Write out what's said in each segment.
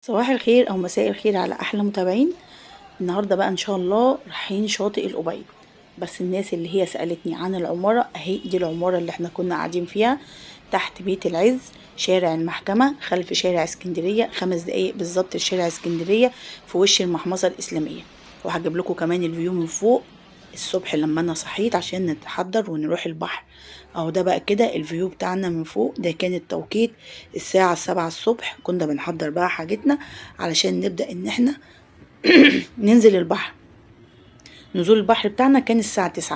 صباح الخير او مساء الخير على احلى متابعين. النهارده بقى ان شاء الله رايحين شاطئ الأبيض. بس الناس اللي هي سألتني عن العمارة اهي دي العمارة اللي احنا كنا قاعدين فيها تحت بيت العز، شارع المحكمة خلف شارع اسكندرية، 5 دقايق بالظبط لشارع اسكندرية في وش المحمصة الإسلامية. وهجيب لكم كمان الفيو من فوق الصبح لما انا صحيت عشان نتحضر ونروح البحر. اهو ده بقى كده الفيو بتاعنا من فوق. ده كان التوقيت الساعة 7 الصبح، كنا بنحضر بقى حاجتنا علشان نبدأ ان احنا ننزل البحر. نزول البحر بتاعنا كان الساعة 9،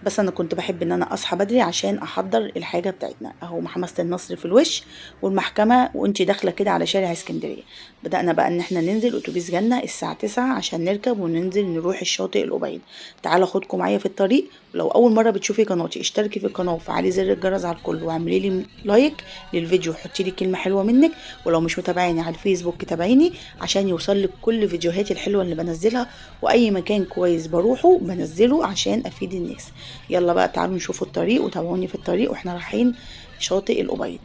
بس أنا كنت بحب إن أنا أصحى بدري عشان أحضر الحاجة بتاعتنا. أهو محمصة النصر في الوش والمحكمة وانتي داخلة كده على شارع اسكندرية. بدأنا بقى إن احنا ننزل، أتوبيس جالنا الساعة 9 عشان نركب وننزل نروح الشاطئ الأبيض. تعالى أخدكم معايا في الطريق. ولو أول مرة بتشوفي قناتي اشتركي في القناة وفعلي زر الجرس على الكل واعملي لي لايك للفيديو وحطي لي كلمة حلوة منك. ولو مش متابعيني على الفيسبوك تابعيني عشان يوصل لك كل فيديوهاتي الحلوة اللي بنزلها، واي مكان كويس بروحه بنزله عشان افيد الناس. يلا بقى تعالوا نشوفوا الطريق وتابعوني في الطريق واحنا رايحين شاطئ الأبيض.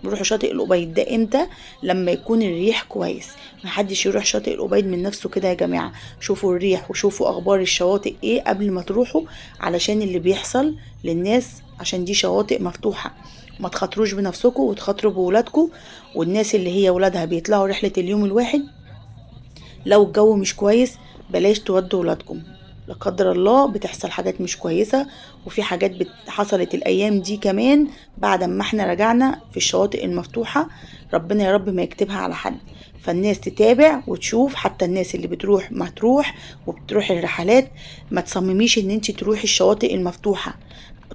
نروح شاطئ الأبيض ده امتى؟ لما يكون الريح كويس. محدش يروح شاطئ الأبيض من نفسه كده يا جماعة. شوفوا الريح وشوفوا اخبار الشواطئ ايه قبل ما تروحوا، علشان اللي بيحصل للناس، عشان دي شواطئ مفتوحة. ما تخاطروش بنفسكم وتخاطروا بولادكم. والناس اللي هي ولادها بيطلعوا رحلة اليوم الواحد، لو الجو مش كويس بلاش تودوا ولادكم. لا قدر الله بتحصل حاجات مش كويسة. وفي حاجات حصلت الأيام دي كمان بعد ما احنا رجعنا في الشواطئ المفتوحة. ربنا يا رب ما يكتبها على حد. فالناس تتابع وتشوف، حتى الناس اللي بتروح ما تروح وبتروح الرحلات. ما تصمميش ان انت تروحي الشواطئ المفتوحة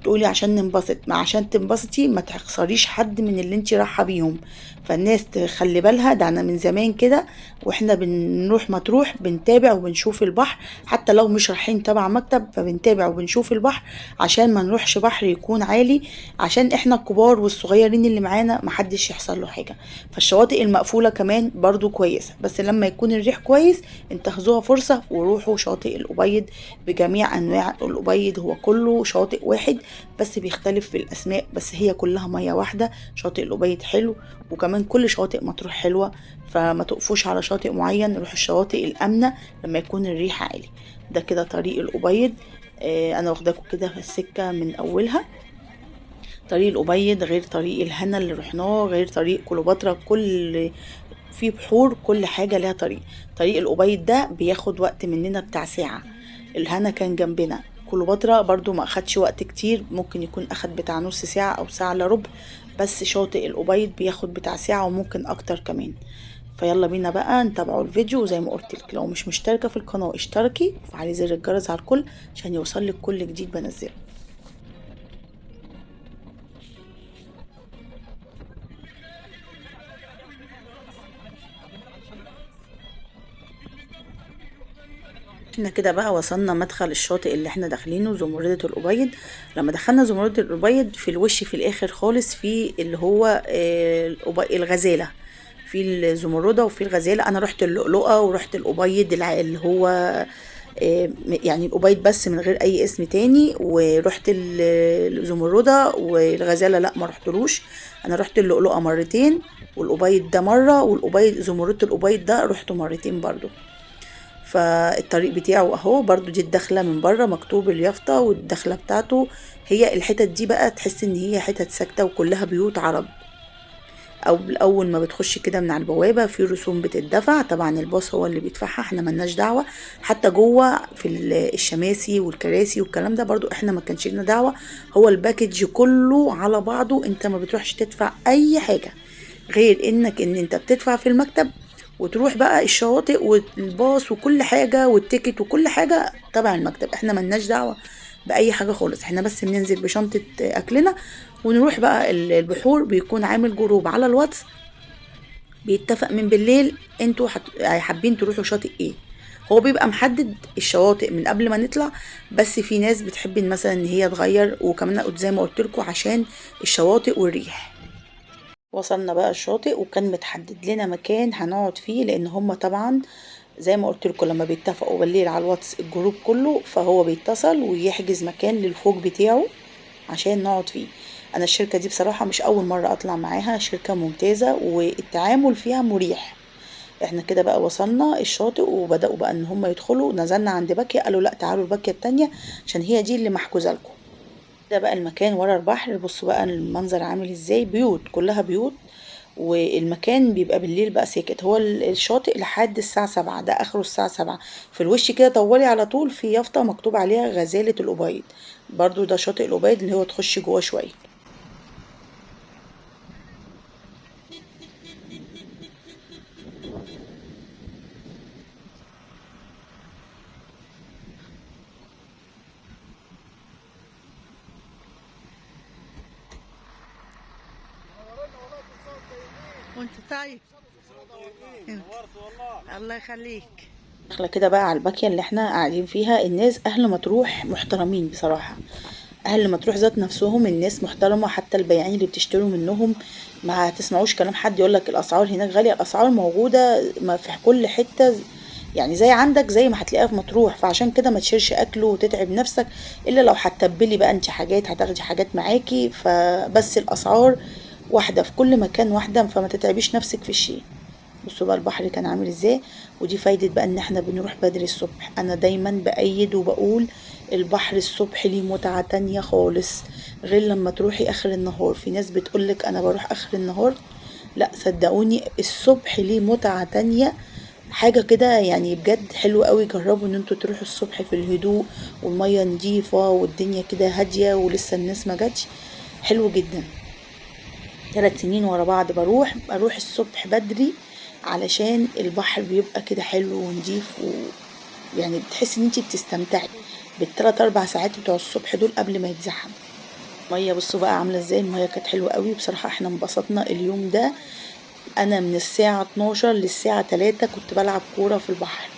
تقولي عشان ننبسط، ما عشان تنبسطي ما تخسريش حد من اللي انت رايحه بيهم. فالناس تخلي بالها. ده انا من زمان كده واحنا بنروح مطروح بنتابع وبنشوف البحر، حتى لو مش رايحين تبع مكتب فبنتابع وبنشوف البحر عشان ما نروحش بحر يكون عالي، عشان احنا الكبار والصغيرين اللي معانا محدش يحصل له حاجه. فالشواطئ المقفوله كمان برضو كويسه، بس لما يكون الريح كويس انتهزوها فرصه وروحوا شاطئ الأبيض بجميع انواع الأبيض. هو كله شاطئ واحد بس بيختلف في الاسماء، بس هي كلها ميه واحده. شاطئ الأبيض حلو، وكمان كل شواطئ مطروح حلوه. فما تقفوش على شاطئ معين، روحوا الشواطئ الامنه لما يكون الريح عالي. ده كده طريق الأبيض. انا واخداكم كده في السكه من اولها. طريق الأبيض غير طريق الهنا اللي رحناه، غير طريق كليوباترا. كل في بحور، كل حاجة لها طريق. طريق الأبيض ده بياخد وقت مننا بتاع ساعة. الهنا كان جنبنا. كليوباترا برضو ما أخدش وقت كتير، ممكن يكون أخد بتاع نص ساعة أو ساعة إلا ربع. بس شاطئ الأبيض بياخد بتاع ساعة وممكن أكتر كمان. فيلا بينا بقى نتابعوا الفيديو. وزي ما قلت لك لو مش مشتركة في القناة اشتركي وفعلي زر الجرس على الكل عشان يوصلك كل جديد بنزله. احنا كده بقى وصلنا مدخل الشاطئ اللي احنا داخلينه زمردة الأبيض. لما دخلنا زمردة الأبيض في الوش في الآخر خالص في اللي هو الغزالة. في الزمردة وفي الغزالة. أنا رحت اللؤلؤة ورحت الأبيض اللي هو يعني الأبيض بس من غير أي اسم تاني. ورحت الزمردة والغزالة لأ ما رحتلوش. أنا رحت اللؤلؤة مرتين والأبيض ده مرة، والأبيض زمردة الأبيض ده رحته مرتين برضو. فالطريق بتاعه اهو برضو. دي الدخلة من بره مكتوب اليافطة والدخلة بتاعته. هي الحتت دي بقى تحس ان هي حتت ساكتة وكلها بيوت عرب. او اول ما بتخش كده من على البوابة في رسوم بتدفع، طبعا الباص هو اللي بيدفعها، احنا ملناش دعوة. حتى جوه في الشماسي والكراسي والكلام ده برضو احنا ما كانش لنا دعوة. هو الباكج كله على بعضه، انت ما بتروحش تدفع اي حاجة غير انك ان انت بتدفع في المكتب وتروح بقى الشواطئ والباص وكل حاجة والتيكت وكل حاجة تبع المكتب. احنا ملناش دعوة بأي حاجة خالص. احنا بس بننزل بشنطة أكلنا ونروح بقى البحور. بيكون عامل جروب على الواتس بيتفق من بالليل انتوا حابين تروحوا شاطئ ايه. هو بيبقى محدد الشواطئ من قبل ما نطلع، بس في ناس بتحب مثلا ان هي تغير. وكمان زي ما قلت لكم عشان الشواطئ والريح. وصلنا بقى الشاطئ وكان متحدد لنا مكان هنقعد فيه، لان هما طبعا زي ما قلت لكم لما بيتفقوا بالليل على الواتس الجروب كله فهو بيتصل ويحجز مكان للفوج بتاعه عشان نقعد فيه. انا الشركة دي بصراحة مش اول مرة اطلع معاها، شركة ممتازة والتعامل فيها مريح. احنا كده بقى وصلنا الشاطئ وبدأوا بقى ان هم يدخلوا. نزلنا عند باكية، قالوا لا تعالوا الباكية التانية عشان هي دي اللي محجوزة لكم. ده بقى المكان ورا البحر. بصوا بقى المنظر عامل ازاي، بيوت كلها بيوت، والمكان بيبقى بالليل بقى ساكت. هو الشاطئ لحد الساعة 7، ده آخره الساعة 7. في الوش كده طولي على طول في يافطة مكتوب عليها غزالة الأبيض، برضو ده شاطئ الأبيض اللي هو تخش جوه شوية. وانت طيب. الله يخليك. داخله كده بقى على الباكيه اللي احنا قاعدين فيها. الناس اهل مطروح محترمين بصراحه، اهل مطروح ذات نفسهم الناس محترمه، حتى البياعين اللي بتشتروا منهم ما هتسمعوش كلام حد يقولك الاسعار هناك غاليه. الاسعار موجوده ما في كل حته، يعني زي عندك زي ما هتلاقيها في مطروح. فعشان كده ما تشيلش اكل وتتعب نفسك الا لو هتتبلي بقى انت حاجات، هتاخدي حاجات معاكي. فبس الاسعار واحده في كل مكان واحده، فما تتعبيش نفسك في الشيء. بصوا بقى البحر كان عامل ازاي. ودي فايدة بقى ان احنا بنروح بدري الصبح. انا دايما بأيد وبقول البحر الصبح ليه متعة تانية خالص غير لما تروحي اخر النهار. في ناس بتقولك انا بروح اخر النهار، لا صدقوني الصبح ليه متعة تانية، حاجة كده يعني بجد حلو قوي. جربوا ان انتوا تروحوا الصبح في الهدوء والمية نضيفة والدنيا كده هادية ولسه الناس ما جاتش. حلو جدا. 3 سنين ورا بعض بروح الصبح بدري علشان البحر بيبقى كده حلو ونضيف، ويعني بتحسي ان انتي بتستمتعي بال3 4 ساعات بتوع الصبح دول قبل ما يتزحم. المية بصوا بقى عاملة ازاي، المية كانت حلوة قوي بصراحة. احنا انبسطنا اليوم ده. انا من الساعة 12 للساعة 3 كنت بلعب كورة في البحر،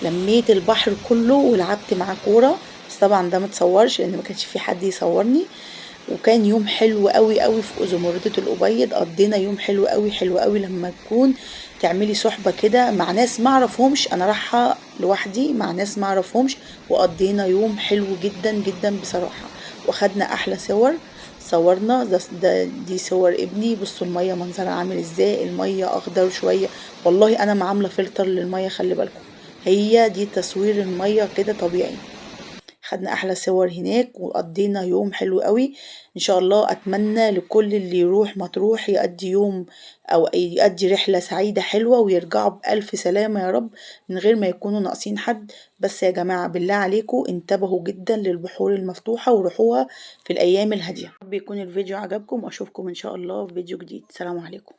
لميت البحر كله ولعبت معاه كورة. بس طبعا ده متصورش لان ما كانش في حد يصورني. وكان يوم حلو قوي قوي في زمردة الأبيض. قضينا يوم حلو قوي حلو قوي لما تكون تعملي صحبة كده مع ناس ما اعرفهمش. انا رايحة لوحدي مع ناس ما اعرفهمش، وقضينا يوم حلو جدا جدا بصراحة. واخدنا احلى صور، صورنا دي صور ابني. بصوا المية منظرها عامل ازاي، المية اخضر شوية. والله انا معاملة فلتر للمية، خلي بالكم هي دي تصوير المية كده طبيعي. خدنا احلى صور هناك وقضينا يوم حلو قوي. ان شاء الله اتمنى لكل اللي يروح مطروح يقضي يوم او يقضي رحلة سعيدة حلوة ويرجعوا بألف سلامة يا رب، من غير ما يكونوا ناقصين حد. بس يا جماعة بالله عليكم انتبهوا جدا للبحور المفتوحة وروحوها في الأيام الهادية. رب يكون الفيديو عجبكم وأشوفكم إن شاء الله في فيديو جديد. سلام عليكم.